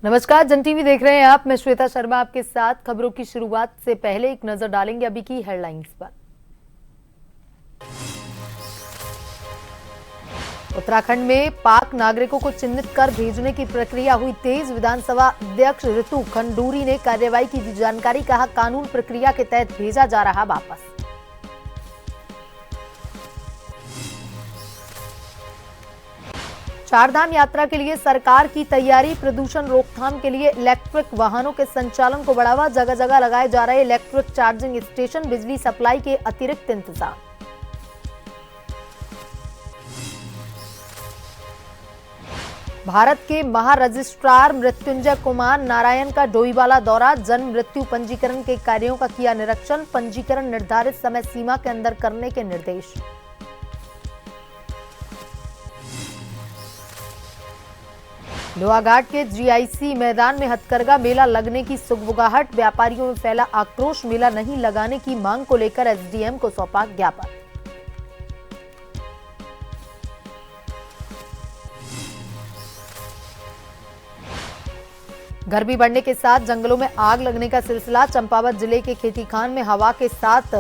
नमस्कार, जन टीवी देख रहे हैं आप। मैं श्वेता शर्मा आपके साथ। खबरों की शुरुआत से पहले एक नजर डालेंगे अभी की हेडलाइंस पर। उत्तराखंड में पाक नागरिकों को चिन्हित कर भेजने की प्रक्रिया हुई तेज। विधानसभा अध्यक्ष ऋतु खंडूरी ने कार्रवाई की दी जानकारी। कहा, कानून प्रक्रिया के तहत भेजा जा रहा वापस। चारधाम यात्रा के लिए सरकार की तैयारी। प्रदूषण रोकथाम के लिए इलेक्ट्रिक वाहनों के संचालन को बढ़ावा। जगह जगह लगाए जा रहे इलेक्ट्रिक चार्जिंग स्टेशन। बिजली सप्लाई के अतिरिक्त इंतजाम। भारत के महारजिस्ट्रार मृत्युंजय कुमार नारायण का डोईवाला दौरा। जन्म मृत्यु पंजीकरण के कार्यों का किया निरीक्षण। पंजीकरण निर्धारित समय सीमा के अंदर करने के निर्देश। लोहाघाट के जीआईसी मैदान में हथकरघा मेला लगने की सुगबुगाहट। व्यापारियों में फैला आक्रोश। मेला नहीं लगाने की मांग को लेकर एसडीएम को सौंपा ज्ञापन। गर्मी बढ़ने के साथ जंगलों में आग लगने का सिलसिला। चंपावत जिले के खेतीखान में हवा के साथ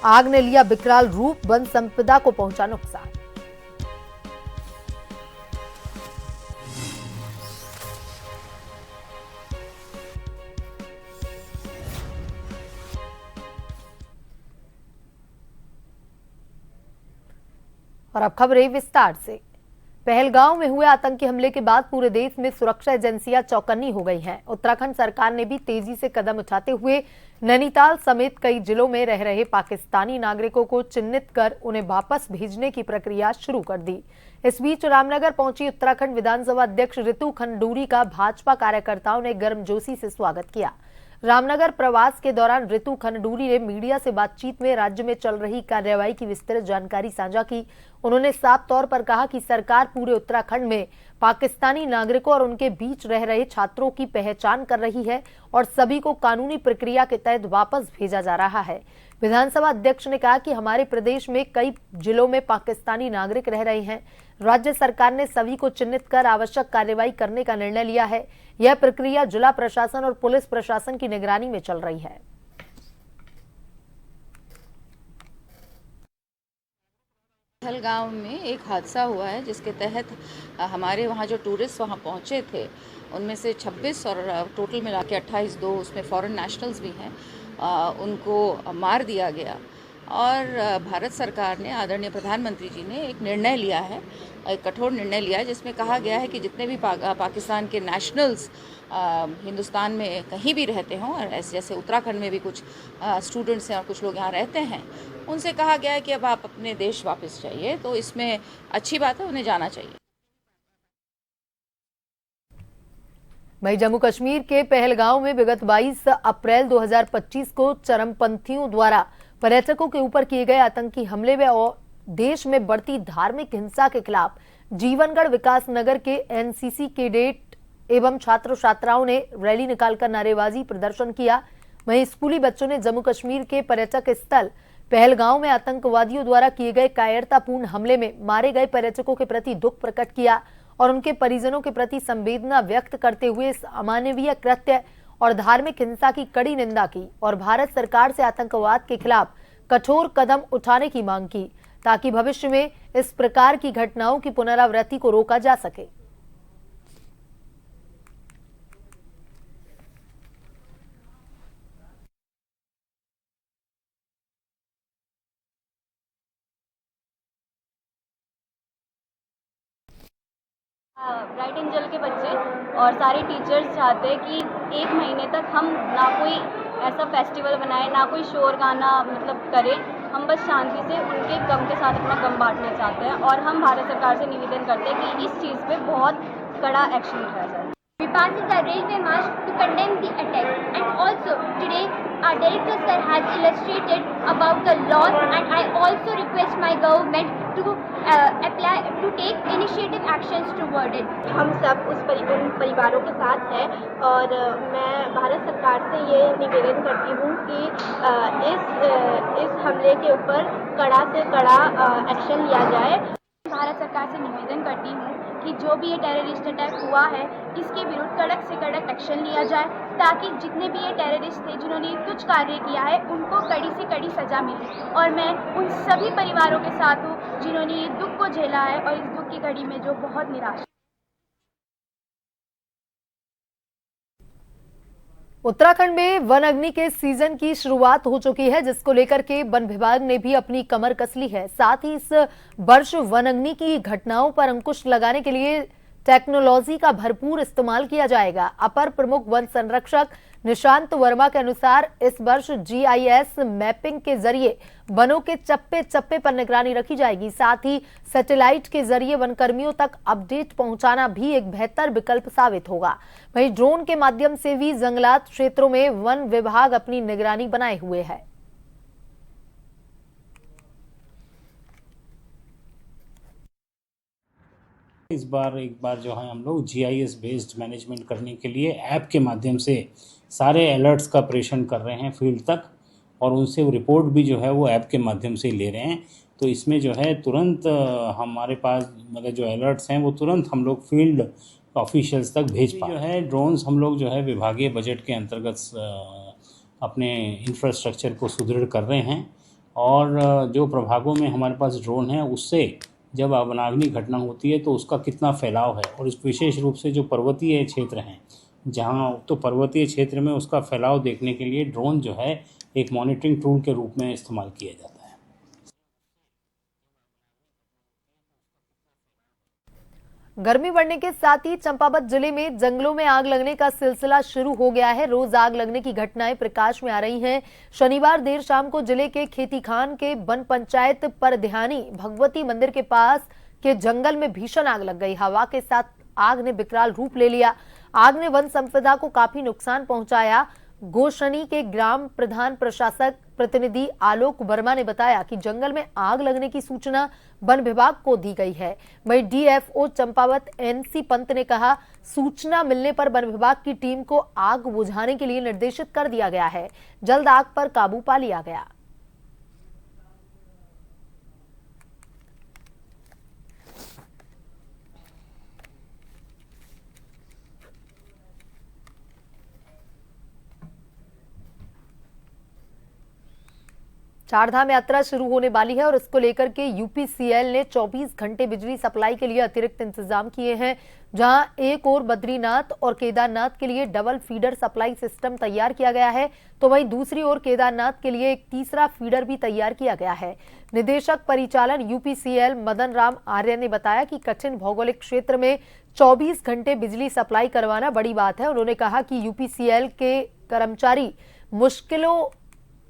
आग ने लिया विकराल रूप। वन संपदा को पहुंचा नुकसान। और अब खबरें विस्तार से। पहलगांव में हुए आतंकी हमले के बाद पूरे देश में सुरक्षा एजेंसियां चौकन्नी हो गई हैं। उत्तराखंड सरकार ने भी तेजी से कदम उठाते हुए नैनीताल समेत कई जिलों में रह रहे पाकिस्तानी नागरिकों को चिन्हित कर उन्हें वापस भेजने की प्रक्रिया शुरू कर दी। इस बीच रामनगर पहुंची उत्तराखंड विधानसभा अध्यक्ष ऋतु खंडूरी का भाजपा कार्यकर्ताओं ने गर्मजोशी से स्वागत किया। रामनगर प्रवास के दौरान ऋतु खंडूरी ने मीडिया से बातचीत में राज्य में चल रही कार्रवाई की विस्तृत जानकारी साझा की। उन्होंने साफ तौर पर कहा कि सरकार पूरे उत्तराखंड में पाकिस्तानी नागरिकों और उनके बीच रह रहे छात्रों की पहचान कर रही है और सभी को कानूनी प्रक्रिया के तहत वापस भेजा जा रहा है। विधानसभा अध्यक्ष ने कहा कि हमारे प्रदेश में कई जिलों में पाकिस्तानी नागरिक रह रहे हैं। राज्य सरकार ने सभी को चिन्हित कर आवश्यक कार्रवाई करने का निर्णय लिया है। यह प्रक्रिया जिला प्रशासन और पुलिस प्रशासन की निगरानी में चल रही है। पहलगांव में एक हादसा हुआ है जिसके तहत हमारे वहाँ जो टूरिस्ट वहाँ पहुँचे थे उनमें से 26 और टोटल मिला के 28 दो उसमें फॉरेन नेशनल्स भी हैं, उनको मार दिया गया। और भारत सरकार ने, आदरणीय प्रधानमंत्री जी ने एक निर्णय लिया है, एक कठोर निर्णय लिया है जिसमें कहा गया है कि जितने भी पाकिस्तान के नेशनल्स हिंदुस्तान में कहीं भी रहते हों, और ऐसे जैसे उत्तराखंड में भी कुछ स्टूडेंट्स हैं और कुछ लोग यहाँ रहते हैं, उनसे कहा गया है कि अब आप अपने देश वापस जाइए। तो इसमें अच्छी बात है, उन्हें जाना चाहिए। वहीं जम्मू कश्मीर के पहलगांव में विगत 22 अप्रैल 2025 को चरमपंथियों द्वारा पर्यटकों के ऊपर किए गए आतंकी हमले में और देश में बढ़ती धार्मिक हिंसा के खिलाफ जीवनगढ़ विकास नगर के एनसीसी कैडेट एवं छात्र छात्राओं ने रैली निकालकर नारेबाजी प्रदर्शन किया। वहीं स्कूली बच्चों ने जम्मू कश्मीर के पर्यटक स्थल पहलगांव में आतंकवादियों द्वारा किए गए कायरतापूर्ण हमले में मारे गए पर्यटकों के प्रति दुख प्रकट किया और उनके परिजनों के प्रति संवेदना व्यक्त करते हुए इस अमानवीय कृत्य और धार्मिक हिंसा की कड़ी निंदा की और भारत सरकार से आतंकवाद के खिलाफ कठोर कदम उठाने की मांग की ताकि भविष्य में इस प्रकार की घटनाओं की पुनरावृत्ति को रोका जा सके। ब्राइट एंजल के बच्चे और सारे टीचर्स चाहते हैं कि 1 महीने तक हम ना कोई ऐसा फेस्टिवल बनाए, ना कोई शोर गाना करें। हम बस शांति से उनके गम के साथ अपना गम बांटना चाहते हैं और हम भारत सरकार से निवेदन करते हैं कि इस चीज़ पे बहुत कड़ा एक्शन उठाया जाए। We passes a railway march to condemn the attack, and also today our director sir has illustrated about the laws, and I also request my government to take initiative actions toward it. हम सब उन परिवारों के साथ हैं और मैं भारत सरकार से ये निवेदन करती हूँ कि इस हमले के ऊपर कड़ा से कड़ा एक्शन लिया जाए। भारत सरकार से निवेदन करती हूँ कि जो भी ये टेररिस्ट अटैक हुआ है इसके विरुद्ध कड़क से कड़क एक्शन लिया जाए, ताकि जितने भी ये टेररिस्ट थे जिन्होंने तुच्छ कार्य किया है उनको कड़ी से कड़ी सज़ा मिले। और मैं उन सभी परिवारों के साथ हूँ जिन्होंने ये दुख को झेला है और इस दुख की घड़ी में जो बहुत निराश। उत्तराखंड में वन अग्नि के सीजन की शुरुआत हो चुकी है, जिसको लेकर के वन विभाग ने भी अपनी कमर कस ली है। साथ ही इस वर्ष वन अग्नि की घटनाओं पर अंकुश लगाने के लिए टेक्नोलॉजी का भरपूर इस्तेमाल किया जाएगा। अपर प्रमुख वन संरक्षक निशांत वर्मा के अनुसार इस वर्ष GIS मैपिंग के जरिए वनों के चप्पे चप्पे पर निगरानी रखी जाएगी। साथ ही सैटेलाइट के जरिए वनकर्मियों तक अपडेट पहुंचाना भी एक बेहतर विकल्प साबित होगा। वहीं ड्रोन के माध्यम से भी जंगलात क्षेत्रों में वन विभाग अपनी निगरानी बनाए हुए है। इस बार एक बार जो है हम लोग GIS बेस्ड मैनेजमेंट करने के लिए ऐप के माध्यम से सारे अलर्ट्स का ऑपरेशन कर रहे हैं फील्ड तक, और उनसे वो रिपोर्ट भी जो है वो ऐप के माध्यम से ले रहे हैं। तो इसमें जो है तुरंत हमारे पास मतलब जो अलर्ट्स हैं वो तुरंत हम लोग फील्ड ऑफिशियल्स तक भेज पा रहे हैं। जो है ड्रोन्स हम लोग जो है विभागीय बजट के अंतर्गत अपने इंफ्रास्ट्रक्चर को सुदृढ़ कर रहे हैं, और जो प्रभागों में हमारे पास ड्रोन है उससे जब वनाग्नि घटना होती है तो उसका कितना फैलाव है, और इस विशेष रूप से जो पर्वतीय क्षेत्र हैं जहां, तो पर्वतीय क्षेत्र में उसका फैलाव देखने के लिए ड्रोन जो है एक मॉनिटरिंग टूल के रूप में इस्तेमाल किया जाता है। गर्मी बढ़ने के साथ ही चंपावत जिले में जंगलों में आग लगने का सिलसिला शुरू हो गया है। रोज आग लगने की घटनाएं प्रकाश में आ रही हैं। शनिवार देर शाम को जिले के खेतीखान के वन पंचायत परध्यानी भगवती मंदिर के पास के जंगल में भीषण आग लग गई। हवा के साथ आग ने विकराल रूप ले लिया। आग ने वन संपदा को काफी नुकसान पहुंचाया। गोशनी के ग्राम प्रधान प्रशासक प्रतिनिधि आलोक वर्मा ने बताया कि जंगल में आग लगने की सूचना वन विभाग को दी गई है। वहीं DFO चंपावत NC पंत ने कहा, सूचना मिलने पर वन विभाग की टीम को आग बुझाने के लिए निर्देशित कर दिया गया है। जल्द आग पर काबू पा लिया गया। चारधाम यात्रा शुरू होने वाली है और इसको लेकर के UPCL ने 24 घंटे बिजली सप्लाई के लिए अतिरिक्त इंतजाम किए हैं। जहां एक और बद्रीनाथ और केदारनाथ के लिए डबल फीडर सप्लाई सिस्टम तैयार किया गया है, तो वहीं दूसरी ओर केदारनाथ के लिए एक तीसरा फीडर भी तैयार किया गया है। निदेशक परिचालन UPCL मदन राम आर्य ने बताया कि कठिन भौगोलिक क्षेत्र में 24 घंटे बिजली सप्लाई करवाना बड़ी बात है। उन्होंने कहा कि UPCL के कर्मचारी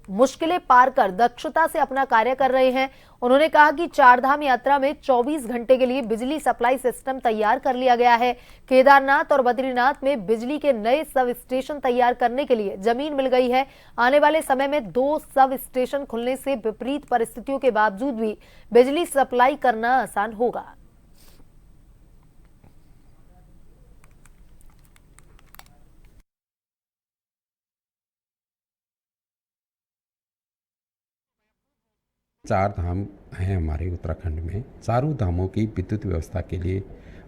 मुश्किलें पार कर दक्षता से अपना कार्य कर रहे हैं। उन्होंने कहा कि चारधाम यात्रा में 24 घंटे के लिए बिजली सप्लाई सिस्टम तैयार कर लिया गया है। केदारनाथ और बद्रीनाथ में बिजली के नए सब स्टेशन तैयार करने के लिए जमीन मिल गई है। आने वाले समय में 2 सब स्टेशन खुलने से विपरीत परिस्थितियों के बावजूद भी बिजली सप्लाई करना आसान होगा। चार धाम हैं हमारे उत्तराखंड में। चारों धामों की विद्युत व्यवस्था के लिए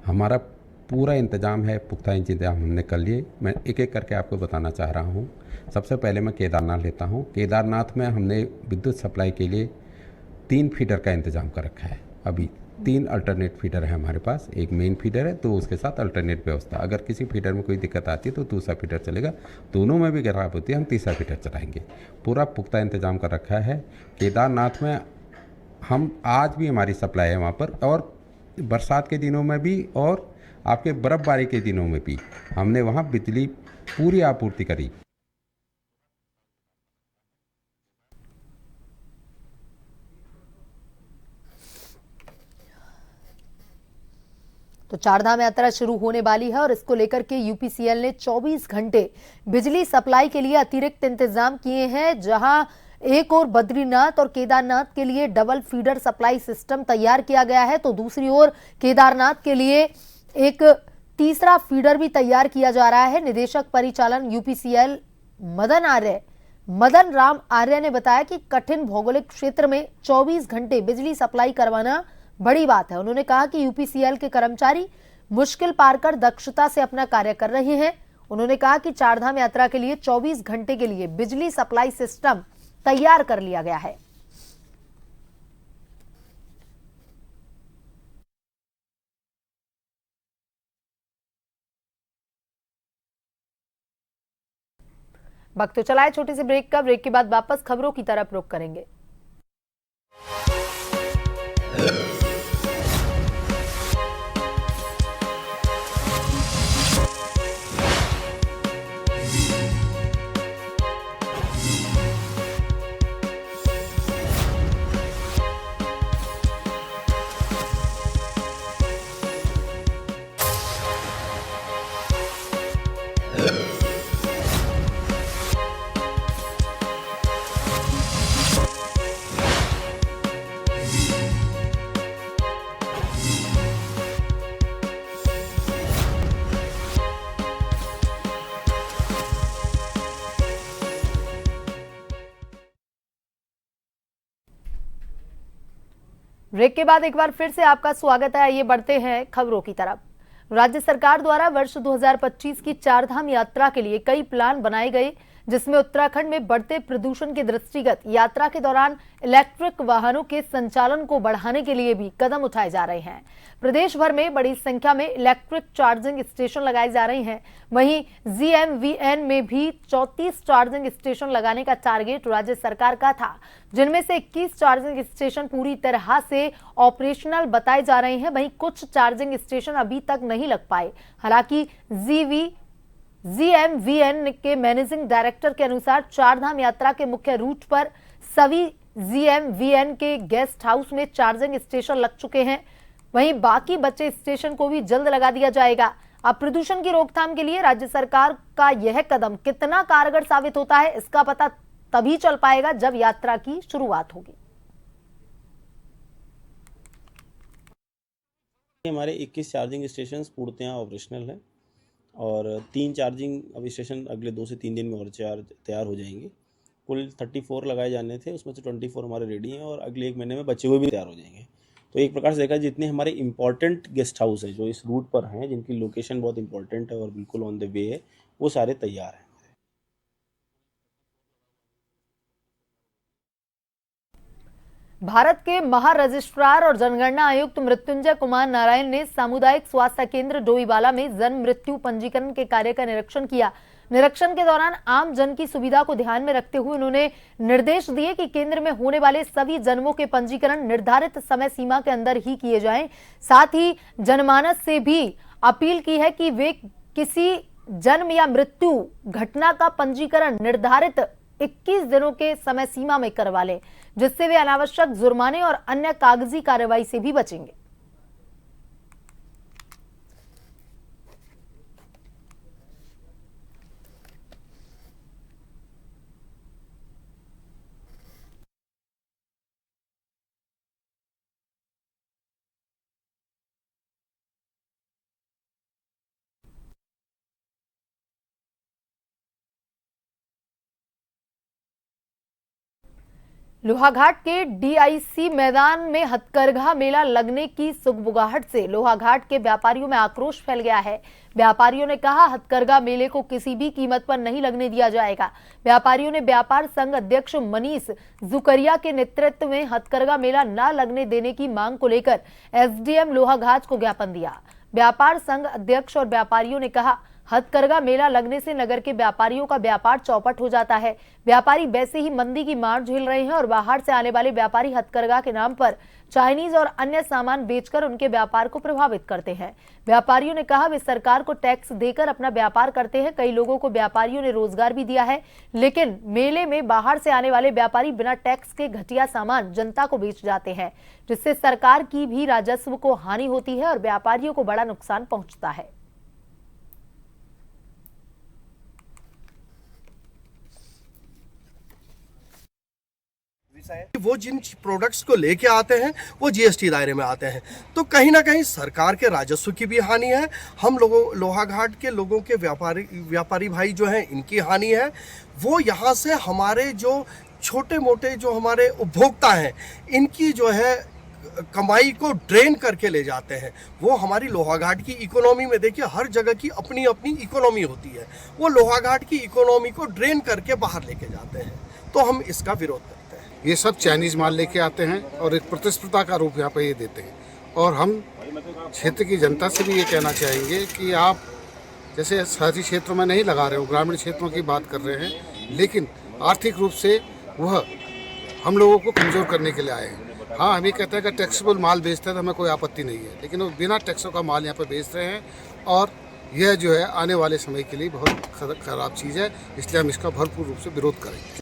हमारा पूरा इंतजाम है, पुख्ता इंतजाम हमने कर लिए। मैं एक एक करके आपको बताना चाह रहा हूँ। सबसे पहले मैं केदारनाथ लेता हूँ। केदारनाथ में हमने विद्युत सप्लाई के लिए 3 फीडर का इंतजाम कर रखा है। अभी 3 अल्टरनेट फीडर है हमारे पास। एक मेन फीडर है तो उसके साथ अल्टरनेट व्यवस्था, अगर किसी फीडर में कोई दिक्कत आती है तो दूसरा फीडर चलेगा। दोनों में भी खराब होती है हम तीसरा फीडर चलाएंगे। पूरा पुख्ता इंतजाम कर रखा है। केदारनाथ में हम आज भी हमारी सप्लाई है वहाँ पर, और बरसात के दिनों में भी और आपके बर्फ़बारी के दिनों में भी हमने वहाँ बिजली पूरी आपूर्ति करी। तो चारधाम यात्रा शुरू होने वाली है और इसको लेकर के UPCL ने 24 घंटे बिजली सप्लाई के लिए अतिरिक्त इंतजाम किए हैं। जहां एक और बद्रीनाथ और केदारनाथ के लिए डबल फीडर सप्लाई सिस्टम तैयार किया गया है, तो दूसरी ओर केदारनाथ के लिए एक तीसरा फीडर भी तैयार किया जा रहा है। निदेशक परिचालन UPCL मदन राम आर्य ने बताया कि कठिन भौगोलिक क्षेत्र में 24 घंटे बिजली सप्लाई करवाना बड़ी बात है। उन्होंने कहा कि UPCL के कर्मचारी मुश्किल पार कर दक्षता से अपना कार्य कर रहे हैं। उन्होंने कहा कि चारधाम यात्रा के लिए 24 घंटे के लिए बिजली सप्लाई सिस्टम तैयार कर लिया गया है। वक्त तो चला है छोटे से ब्रेक का। ब्रेक के बाद वापस खबरों की तरफ रुख करेंगे। ब्रेक के बाद एक बार फिर से आपका स्वागत है। आइए बढ़ते हैं खबरों की तरफ। राज्य सरकार द्वारा वर्ष 2025 की चारधाम यात्रा के लिए कई प्लान बनाए गए, जिसमें उत्तराखंड में बढ़ते प्रदूषण के दृष्टिगत यात्रा के दौरान इलेक्ट्रिक वाहनों के संचालन को बढ़ाने के लिए भी कदम उठाए जा रहे हैं। प्रदेश भर में बड़ी संख्या में इलेक्ट्रिक चार्जिंग स्टेशन लगाए जा रहे हैं। वहीं GMVN में भी 34 चार्जिंग स्टेशन लगाने का टारगेट राज्य सरकार का था, जिनमें से 21 चार्जिंग स्टेशन पूरी तरह से ऑपरेशनल बताए जा रहे हैं। वहीं कुछ चार्जिंग स्टेशन अभी तक नहीं लग पाए। हालांकि GMVN के मैनेजिंग डायरेक्टर के अनुसार चारधाम यात्रा के मुख्य रूट पर सभी GMVN के गेस्ट हाउस में चार्जिंग स्टेशन लग चुके हैं। वहीं बाकी बचे स्टेशन को भी जल्द लगा दिया जाएगा। अब प्रदूषण की रोकथाम के लिए राज्य सरकार का यह कदम कितना कारगर साबित होता है, इसका पता तभी चल पाएगा जब यात्रा की शुरुआत होगी। हमारे 21 चार्जिंग स्टेशन पूर्णतः ऑपरेशनल हैं और 3 चार्जिंग अब स्टेशन अगले 2 से 3 दिन में और तैयार हो जाएंगे। कुल 34 लगाए जाने थे, उसमें से 24 हमारे रेडी हैं और अगले 1 महीने में बचे हुए भी तैयार हो जाएंगे। तो एक प्रकार से देखा जितने हमारे इंपॉर्टेंट गेस्ट हाउस हैं जो इस रूट पर हैं, जिनकी लोकेशन बहुत इंपॉर्टेंट है और बिल्कुल ऑन द वे है, वो सारे तैयार हैं। भारत के महारजिस्ट्रार और जनगणना आयुक्त मृत्युंजय कुमार नारायण ने सामुदायिक स्वास्थ्य केंद्र डोईवाला में जन्म मृत्यु पंजीकरण के कार्य का निरीक्षण किया। निरीक्षण के दौरान आम जन की सुविधा को ध्यान में रखते हुए उन्होंने निर्देश दिए कि केंद्र में होने वाले सभी जन्मों के पंजीकरण निर्धारित समय सीमा के अंदर ही किए जाएं। साथ ही जनमानस से भी अपील की है कि वे किसी जन्म या मृत्यु घटना का पंजीकरण निर्धारित 21 दिनों के समय सीमा में करवा लें, जिससे वे अनावश्यक जुर्माने और अन्य कागजी कार्रवाई से भी बचेंगे। लोहाघाट के DIC मैदान में हथकरघा मेला लगने की सुगबुगाहट से लोहाघाट के व्यापारियों में आक्रोश फैल गया है। व्यापारियों ने कहा, हथकरघा मेले को किसी भी कीमत पर नहीं लगने दिया जाएगा। व्यापारियों ने व्यापार संघ अध्यक्ष मनीष जुकरिया के नेतृत्व में हथकरघा मेला न लगने देने की मांग को लेकर SDM लोहाघाट को ज्ञापन दिया। व्यापार संघ अध्यक्ष और व्यापारियों ने कहा, हथकरघा मेला लगने से नगर के व्यापारियों का व्यापार चौपट हो जाता है। व्यापारी वैसे ही मंदी की मार झेल रहे हैं और बाहर से आने वाले व्यापारी हथकरघा के नाम पर चाइनीज और अन्य सामान बेचकर उनके व्यापार को प्रभावित करते हैं। व्यापारियों ने कहा, वे सरकार को टैक्स देकर अपना व्यापार करते हैं। कई लोगों को व्यापारियों ने रोजगार भी दिया है, लेकिन मेले में बाहर से आने वाले व्यापारी बिना टैक्स के घटिया सामान जनता को बेच जाते हैं, जिससे सरकार की भी राजस्व को हानि होती है और व्यापारियों को बड़ा नुकसान पहुंचता है। वो जिन प्रोडक्ट्स को लेके आते हैं वो GST दायरे में आते हैं, तो कहीं ना कहीं सरकार के राजस्व की भी हानि है। हम लोगों लोहाघाट के लोगों के व्यापारी भाई जो हैं, इनकी हानि है। वो यहाँ से हमारे जो छोटे मोटे जो हमारे उपभोक्ता हैं, इनकी जो है कमाई को ड्रेन करके ले जाते हैं। वो हमारी लोहाघाट की इकोनॉमी में देखिए, हर जगह की अपनी अपनी इकोनॉमी होती है, वो लोहाघाट की इकोनॉमी को ड्रेन करके बाहर लेके जाते हैं, तो हम इसका विरोध करते हैं। ये सब चाइनीज माल लेके आते हैं और एक प्रतिस्पर्धा का रूप यहाँ पे ये देते हैं। और हम क्षेत्र की जनता से भी ये कहना चाहेंगे कि आप जैसे शहरी क्षेत्रों में नहीं लगा रहे हो, ग्रामीण क्षेत्रों की बात कर रहे हैं, लेकिन आर्थिक रूप से वह हम लोगों को कमज़ोर करने के लिए आए हैं। हाँ, हम ये कहते हैं कि टैक्सेबल माल बेचते हैं तो हमें कोई आपत्ति नहीं है, लेकिन वो बिना टैक्सों का माल यहाँ पर बेच रहे हैं और यह जो है आने वाले समय के लिए बहुत खराब चीज़ है, इसलिए हम इसका भरपूर रूप से विरोध करेंगे।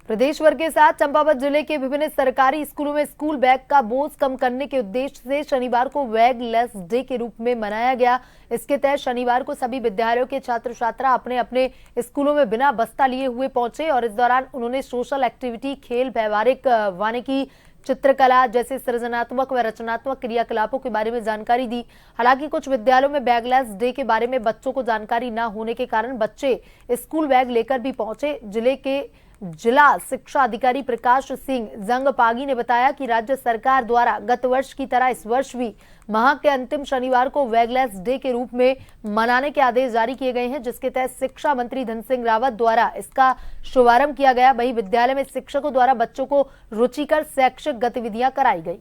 प्रदेश भर के साथ चंपावत जिले के विभिन्न सरकारी स्कूलों में स्कूल बैग का बोझ कम करने के उद्देश्य से शनिवार को बैग लेस डे के रूप में मनाया गया। इसके तहत शनिवार को सभी विद्यालयों के छात्र छात्रा अपने अपने स्कूलों में बिना बस्ता लिए हुए पहुंचे और इस दौरान उन्होंने सोशल एक्टिविटी, खेल, व्यवहारिक वानिकी, चित्रकला जैसे सृजनात्मक व रचनात्मक क्रियाकलापों के बारे में जानकारी दी। हालांकि कुछ विद्यालयों में बैगलेस डे के बारे में बच्चों को जानकारी न होने के कारण बच्चे स्कूल बैग लेकर भी पहुंचे। जिले के जिला शिक्षा अधिकारी प्रकाश सिंह जंगपागी ने बताया कि राज्य सरकार द्वारा गत वर्ष की तरह इस वर्ष भी माह के अंतिम शनिवार को बैगलेस डे के रूप में मनाने के आदेश जारी किए गए हैं, जिसके तहत शिक्षा मंत्री धन सिंह रावत द्वारा इसका शुभारंभ किया गया। वहीं विद्यालय में शिक्षकों द्वारा बच्चों को रुचिकर शैक्षिक गतिविधियां कराई गई।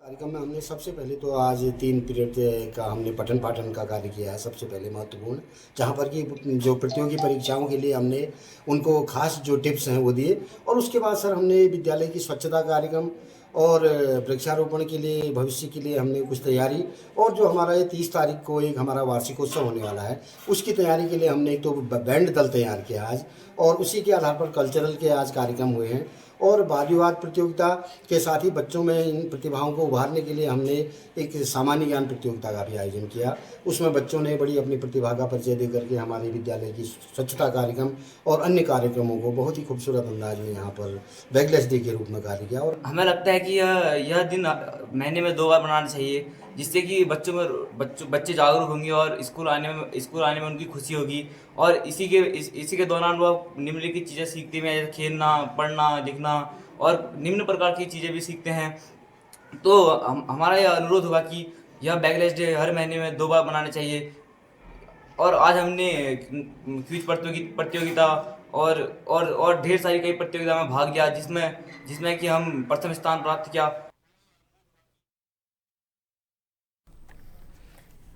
कार्यक्रम में हमने सबसे पहले तो आज 3 पीरियड का हमने पठन पाठन का कार्य किया है, सबसे पहले महत्वपूर्ण, जहां पर कि जो प्रतियोगी परीक्षाओं के लिए हमने उनको खास जो टिप्स हैं वो दिए। और उसके बाद सर हमने विद्यालय की स्वच्छता कार्यक्रम और वृक्षारोपण के लिए, भविष्य के लिए हमने कुछ तैयारी, और जो हमारा ये 30 तारीख को एक हमारा वार्षिकोत्सव होने वाला है उसकी तैयारी के लिए हमने एक तो बैंड दल तैयार किया आज, और उसी के आधार पर कल्चरल के आज कार्यक्रम हुए हैं। और वाद विवाद प्रतियोगिता के साथ ही बच्चों में इन प्रतिभाओं को उभारने के लिए हमने एक सामान्य ज्ञान प्रतियोगिता का भी आयोजन किया। उसमें बच्चों ने बड़ी अपनी प्रतिभा का परिचय दे करके हमारे विद्यालय की स्वच्छता कार्यक्रम और अन्य कार्यक्रमों को बहुत ही खूबसूरत अंदाज में यहाँ पर बैगलेस डे के रूप में कार्य किया। और हमें लगता है कि यह दिन महीने में 2 बार मनाना चाहिए, जिससे कि बच्चे जागरूक होंगे और स्कूल आने में उनकी खुशी होगी। और इसी के दौरान वह निम्नलिखित चीज़ें सीखते हैं, जैसे खेलना, पढ़ना, लिखना और निम्न प्रकार की चीज़ें भी सीखते हैं। तो हमारा यह अनुरोध होगा कि यह बैगलेस डे हर महीने में 2 बार मनाना चाहिए। और आज हमने क्विज प्रतियोगिता और ढेर सारी कई प्रतियोगिता में भाग लिया, जिसमें कि हम प्रथम स्थान प्राप्त किया।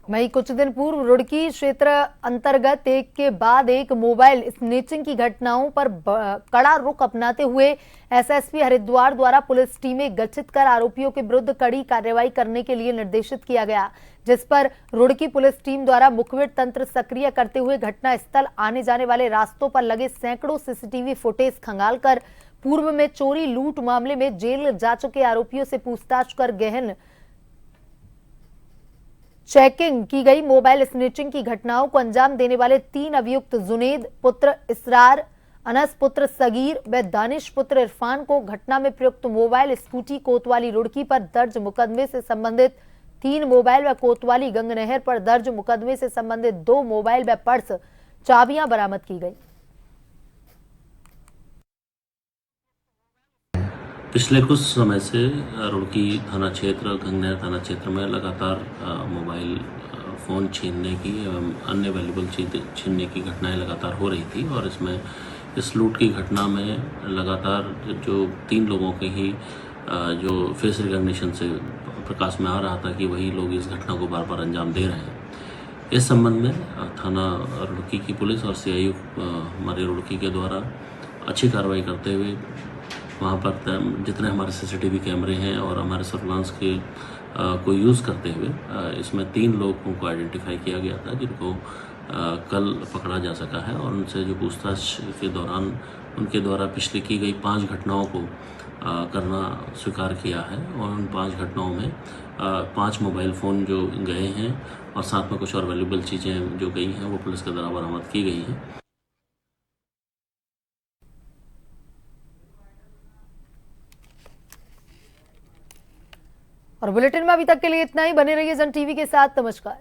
वहीं कुछ दिन पूर्व रुड़की क्षेत्र अंतर्गत एक के बाद एक मोबाइल स्नेचिंग की घटनाओं पर कड़ा रुख अपनाते हुए एसएसपी हरिद्वार द्वारा पुलिस टीमें गठित कर आरोपियों के विरुद्ध कड़ी कार्रवाई करने के लिए निर्देशित किया गया, जिस पर रुड़की पुलिस टीम द्वारा मुखबिर तंत्र सक्रिय करते हुए घटना स्थल आने जाने वाले रास्तों पर लगे सैकड़ों सीसीटीवी फुटेज खंगालकर पूर्व में चोरी लूट मामले में जेल जा चुके आरोपियों से पूछताछ कर गहन चेकिंग की गई। मोबाइल स्नेचिंग की घटनाओं को अंजाम देने वाले 3 अभियुक्त जुनेद पुत्र इसरार, अनस पुत्र सगीर व दानिश पुत्र इरफान को घटना में प्रयुक्त मोबाइल स्कूटी कोतवाली रुड़की पर दर्ज मुकदमे से संबंधित 3 मोबाइल व कोतवाली गंगनहर पर दर्ज मुकदमे से संबंधित 2 मोबाइल व पर्स चाबियां बरामद की गई। पिछले कुछ समय से रुड़की थाना क्षेत्र, गंगनहर थाना क्षेत्र में लगातार मोबाइल फ़ोन छीनने की एवं अन्य वैल्यूबल चीज़ छीनने की घटनाएं लगातार हो रही थी। और इसमें इस लूट की घटना में लगातार जो 3 लोगों के ही जो फेस रिकग्निशन से प्रकाश में आ रहा था कि वही लोग इस घटना को बार बार अंजाम दे रहे हैं। इस संबंध में थाना रुड़की की पुलिस और CIU हमारे रुड़की के द्वारा अच्छी कार्रवाई करते हुए वहाँ पर जितने हमारे CCTV कैमरे हैं और हमारे सर्विलांस के को यूज़ करते हुए इसमें 3 लोगों को आइडेंटिफाई किया गया था, जिनको कल पकड़ा जा सका है। और उनसे जो पूछताछ के दौरान उनके द्वारा पिछले की गई 5 घटनाओं को करना स्वीकार किया है। और उन 5 घटनाओं में 5 मोबाइल फ़ोन जो गए हैं और साथ में कुछ और वैल्यूबल चीज़ें जो गई हैं वो पुलिस के द्वारा बरामद की गई हैं। और बुलेटिन में अभी तक के लिए इतना ही। बने रहिए जन टीवी के साथ। नमस्कार।